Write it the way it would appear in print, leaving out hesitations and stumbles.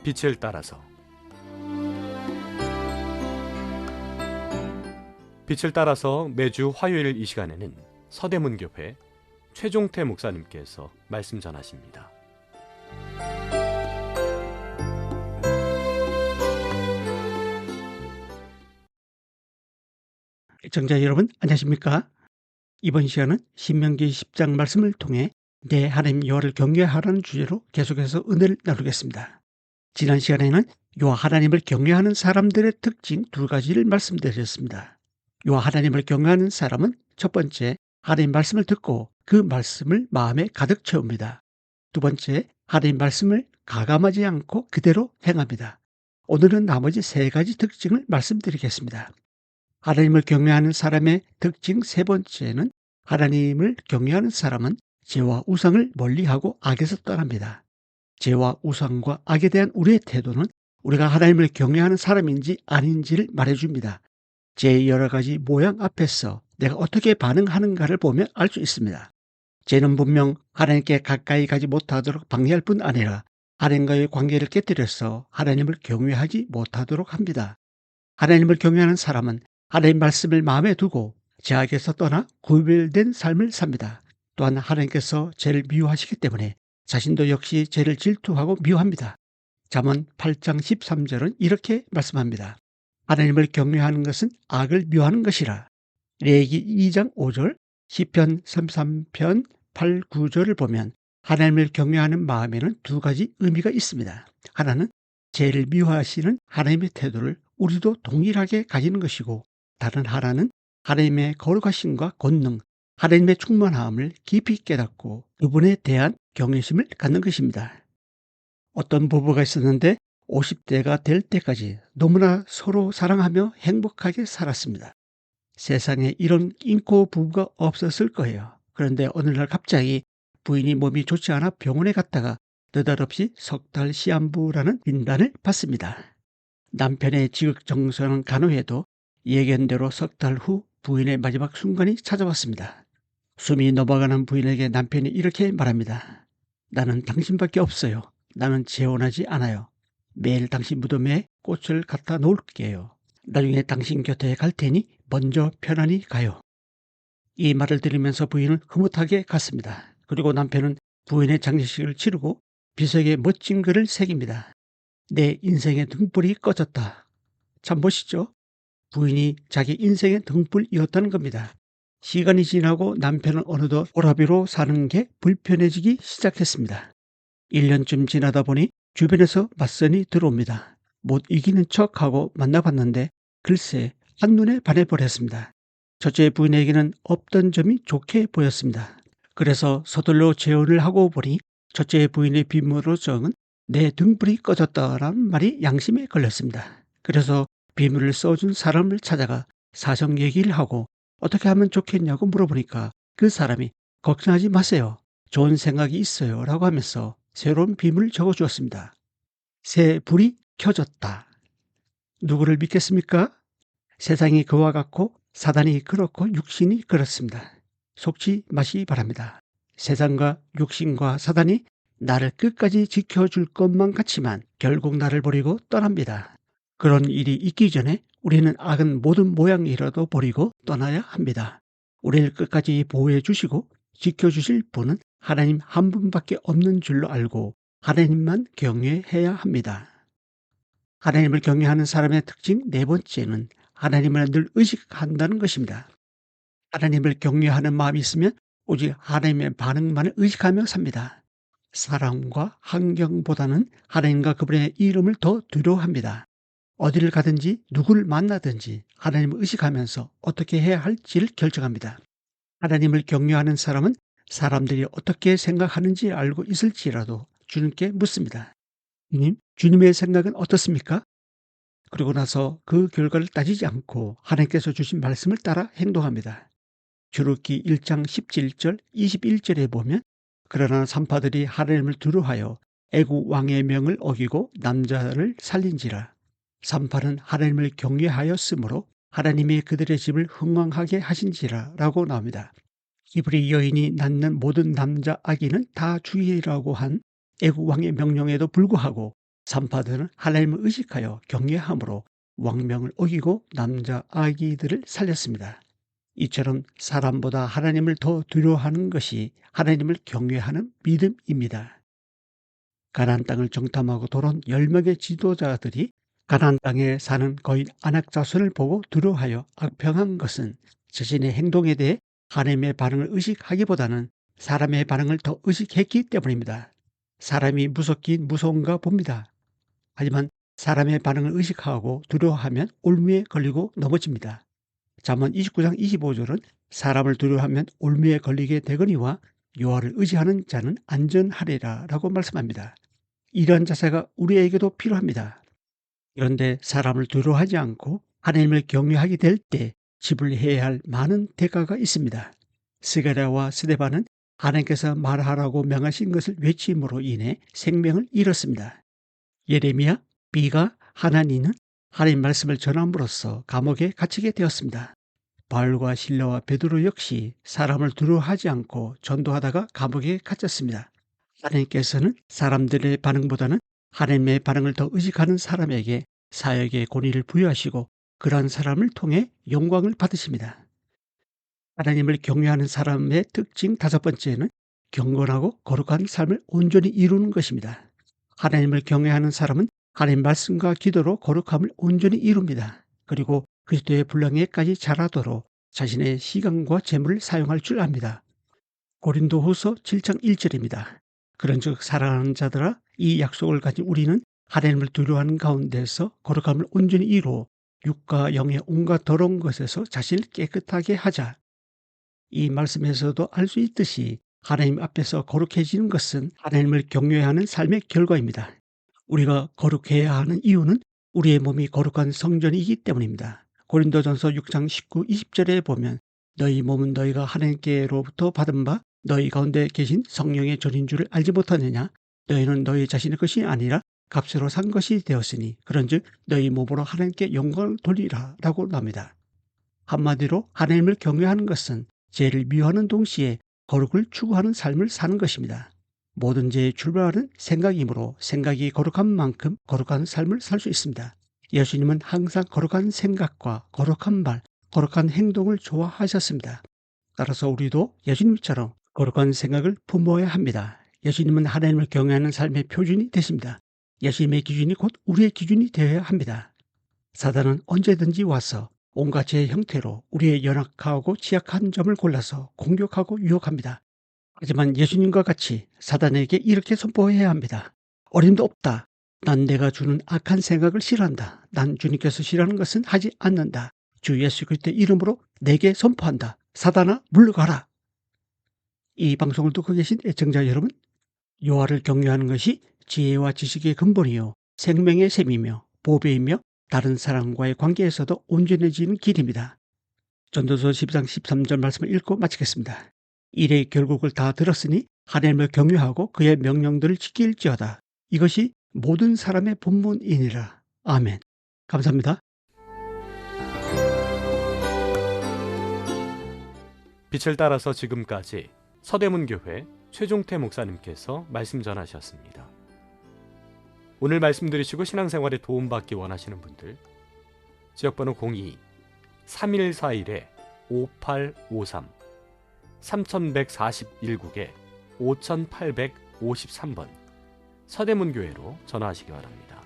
빛을 따라서. 빛을 따라서 매주 화요일 이 시간에는 서대문교회 최종태 목사님께서 말씀 전하십니다. 청자 여러분 안녕하십니까? 이번 시간은 신명기 10장 말씀을 통해 내 하나님 여호와를 경외하라는 주제로 계속해서 은혜를 나누겠습니다. 지난 시간에는 여호와 하나님을 경외하는 사람들의 특징 두 가지를 말씀드렸습니다. 여호와 하나님을 경외하는 사람은 첫 번째, 하나님 말씀을 듣고 그 말씀을 마음에 가득 채웁니다. 두 번째, 하나님 말씀을 가감하지 않고 그대로 행합니다. 오늘은 나머지 세 가지 특징을 말씀드리겠습니다. 하나님을 경외하는 사람의 특징 세 번째는, 하나님을 경외하는 사람은 죄와 우상을 멀리하고 악에서 떠납니다. 죄와 우상과 악에 대한 우리의 태도는 우리가 하나님을 경외하는 사람인지 아닌지를 말해줍니다. 죄의 여러 가지 모양 앞에서 내가 어떻게 반응하는가를 보면 알 수 있습니다. 죄는 분명 하나님께 가까이 가지 못하도록 방해할 뿐 아니라 하나님과의 관계를 깨뜨려서 하나님을 경외하지 못하도록 합니다. 하나님을 경외하는 사람은 하나님 말씀을 마음에 두고 죄악에서 떠나 구별된 삶을 삽니다. 또한 하나님께서 죄를 미워하시기 때문에 자신도 역시 죄를 질투하고 미워합니다. 잠언 8장 13절은 이렇게 말씀합니다. 하나님을 경외하는 것은 악을 미워하는 것이라. 레위기 2장 5절, 시편 33편 8, 9절을 보면 하나님을 경외하는 마음에는 두 가지 의미가 있습니다. 하나는 죄를 미워하시는 하나님의 태도를 우리도 동일하게 가지는 것이고, 다른 하나는 하나님의 거룩하심과 권능, 하나님의 충만함을 깊이 깨닫고 그분에 대한 경외심을 갖는 것입니다. 어떤 부부가 있었는데 50대가 될 때까지 너무나 서로 사랑하며 행복하게 살았습니다. 세상에 이런 인고 부부가 없었을 거예요. 그런데 어느 날 갑자기 부인이 몸이 좋지 않아 병원에 갔다가 느닷없이 석 달 시한부라는 진단을 받습니다. 남편의 지극정성은 간호해도 예견대로 석 달 후 부인의 마지막 순간이 찾아왔습니다. 숨이 넘어가는 부인에게 남편이 이렇게 말합니다. 나는 당신밖에 없어요. 나는 재혼하지 않아요. 매일 당신 무덤에 꽃을 갖다 놓을게요. 나중에 당신 곁에 갈 테니 먼저 편안히 가요. 이 말을 들으면서 부인은 흐뭇하게 갔습니다. 그리고 남편은 부인의 장례식을 치르고 비석에 멋진 글을 새깁니다. 내 인생의 등불이 꺼졌다. 참 멋있죠? 부인이 자기 인생의 등불이었다는 겁니다. 시간이 지나고 남편은 어느덧 오라비로 사는 게 불편해지기 시작했습니다. 1년쯤 지나다 보니 주변에서 맞선이 들어옵니다. 못 이기는 척하고 만나봤는데 글쎄 한눈에 반해버렸습니다. 첫째 부인에게는 없던 점이 좋게 보였습니다. 그래서 서둘러 재혼을 하고 보니 첫째 부인의 비밀로 적은 내 등불이 꺼졌다라는 말이 양심에 걸렸습니다. 그래서 비밀을 써준 사람을 찾아가 사정 얘기를 하고 어떻게 하면 좋겠냐고 물어보니까 그 사람이 걱정하지 마세요. 좋은 생각이 있어요 라고 하면서 새로운 비밀을 적어주었습니다. 새 불이 켜졌다. 누구를 믿겠습니까? 세상이 그와 같고 사단이 그렇고 육신이 그렇습니다. 속지 마시기 바랍니다. 세상과 육신과 사단이 나를 끝까지 지켜줄 것만 같지만 결국 나를 버리고 떠납니다. 그런 일이 있기 전에 우리는 악은 모든 모양이라도 버리고 떠나야 합니다. 우리를 끝까지 보호해 주시고 지켜주실 분은 하나님 한 분밖에 없는 줄로 알고 하나님만 경외해야 합니다. 하나님을 경외하는 사람의 특징 네 번째는 하나님을 늘 의식한다는 것입니다. 하나님을 경외하는 마음이 있으면 오직 하나님의 반응만을 의식하며 삽니다. 사람과 환경보다는 하나님과 그분의 이름을 더 두려워합니다. 어디를 가든지 누구를 만나든지 하나님을 의식하면서 어떻게 해야 할지를 결정합니다. 하나님을 경외하는 사람은 사람들이 어떻게 생각하는지 알고 있을지라도 주님께 묻습니다. 주님의 생각은 어떻습니까? 그리고 나서 그 결과를 따지지 않고 하나님께서 주신 말씀을 따라 행동합니다. 주루기 1장 17절 21절에 보면 그러나 산파들이 하나님을 두려워하여 애국 왕의 명을 어기고 남자를 살린지라. 산파는 하나님을 경외하였으므로 하나님이 그들의 집을 흥왕하게 하신지라 라고 나옵니다. 히브리 여인이 낳는 모든 남자 아기는 다 주의라고 한 애국 왕의 명령에도 불구하고 산파들은 하나님을 의식하여 경외함으로 왕명을 어기고 남자 아기들을 살렸습니다. 이처럼 사람보다 하나님을 더 두려워하는 것이 하나님을 경외하는 믿음입니다. 가나안 땅을 정탐하고 돌아온 10명의 지도자들이 가나안 땅에 사는 거인 아낙 자손을 보고 두려워하여 악평한 것은 자신의 행동에 대해 하나님의 반응을 의식하기보다는 사람의 반응을 더 의식했기 때문입니다. 사람이 무섭긴 무서운가 봅니다. 하지만 사람의 반응을 의식하고 두려워하면 올무에 걸리고 넘어집니다. 잠언 29장 25절은 사람을 두려워하면 올무에 걸리게 되거니와 여호와를 의지하는 자는 안전하리라 라고 말씀합니다. 이러한 자세가 우리에게도 필요합니다. 그런데 사람을 두려워하지 않고 하나님을 경외하게 될 때 지불해야 할 많은 대가가 있습니다. 스가랴와 스데반은 하나님께서 말하라고 명하신 것을 외침으로 인해 생명을 잃었습니다. 예레미야, 미가, 하나니는 하나님 말씀을 전함으로써 감옥에 갇히게 되었습니다. 바울과 실라와 베드로 역시 사람을 두려워하지 않고 전도하다가 감옥에 갇혔습니다. 하나님께서는 사람들의 반응보다는 하나님의 반응을 더 의식하는 사람에게 사역의 권위를 부여하시고 그러한 사람을 통해 영광을 받으십니다. 하나님을 경외하는 사람의 특징 5번째는 경건하고 거룩한 삶을 온전히 이루는 것입니다. 하나님을 경외하는 사람은 하나님 말씀과 기도로 거룩함을 온전히 이룹니다. 그리고 그리스도의 분량에까지 자라도록 자신의 시간과 재물을 사용할 줄 압니다. 고린도후서 7장 1절입니다. 그런즉 사랑하는 자들아, 이 약속을 가진 우리는 하나님을 두려워하는 가운데서 거룩함을 온전히 이루어 육과 영의 온갖 더러운 것에서 자신을 깨끗하게 하자. 이 말씀에서도 알 수 있듯이 하나님 앞에서 거룩해지는 것은 하나님을 경외하는 삶의 결과입니다. 우리가 거룩해야 하는 이유는 우리의 몸이 거룩한 성전이기 때문입니다. 고린도전서 6장 19, 20절에 보면 너희 몸은 너희가 하나님께로부터 받은 바 너희 가운데 계신 성령의 전인 줄을 알지 못하느냐. 너희는 너희 자신의 것이 아니라 값으로 산 것이 되었으니 그런즉 너희 몸으로 하나님께 영광을 돌리라 라고 나옵니다. 한마디로 하나님을 경외하는 것은 죄를 미워하는 동시에 거룩을 추구하는 삶을 사는 것입니다. 모든 죄의 출발은 생각이므로 생각이 거룩한 만큼 거룩한 삶을 살 수 있습니다. 예수님은 항상 거룩한 생각과 거룩한 말, 거룩한 행동을 좋아하셨습니다. 따라서 우리도 예수님처럼 거룩한 생각을 품어야 합니다. 예수님은 하나님을 경외하는 삶의 표준이 되십니다. 예수님의 기준이 곧 우리의 기준이 되어야 합니다. 사단은 언제든지 와서 온갖 죄의 형태로 우리의 연약하고 취약한 점을 골라서 공격하고 유혹합니다. 하지만 예수님과 같이 사단에게 이렇게 선포해야 합니다. 어림도 없다. 난 내가 주는 악한 생각을 싫어한다. 난 주님께서 싫어하는 것은 하지 않는다. 주 예수 그리스도의 이름으로 내게 선포한다. 사단아 물러가라. 이 방송을 듣고 계신 애청자 여러분, 여호와를 경외하는 것이 지혜와 지식의 근본이요 생명의 샘이며 보배이며 다른 사람과의 관계에서도 온전해지는 길입니다. 전도서 10장 13절 말씀을 읽고 마치겠습니다. 일의 결국을 다 들었으니 하나님을 경외하고 그의 명령들을 지킬지어다. 이것이 모든 사람의 본분이니라. 아멘. 감사합니다. 빛을 따라서 지금까지 서대문교회 최종태 목사님께서 말씀 전하셨습니다. 오늘 말씀 들으시고 신앙생활에 도움받기 원하시는 분들 지역번호 02-3141-5853 3141국에 5853번 서대문교회로 전화하시기 바랍니다.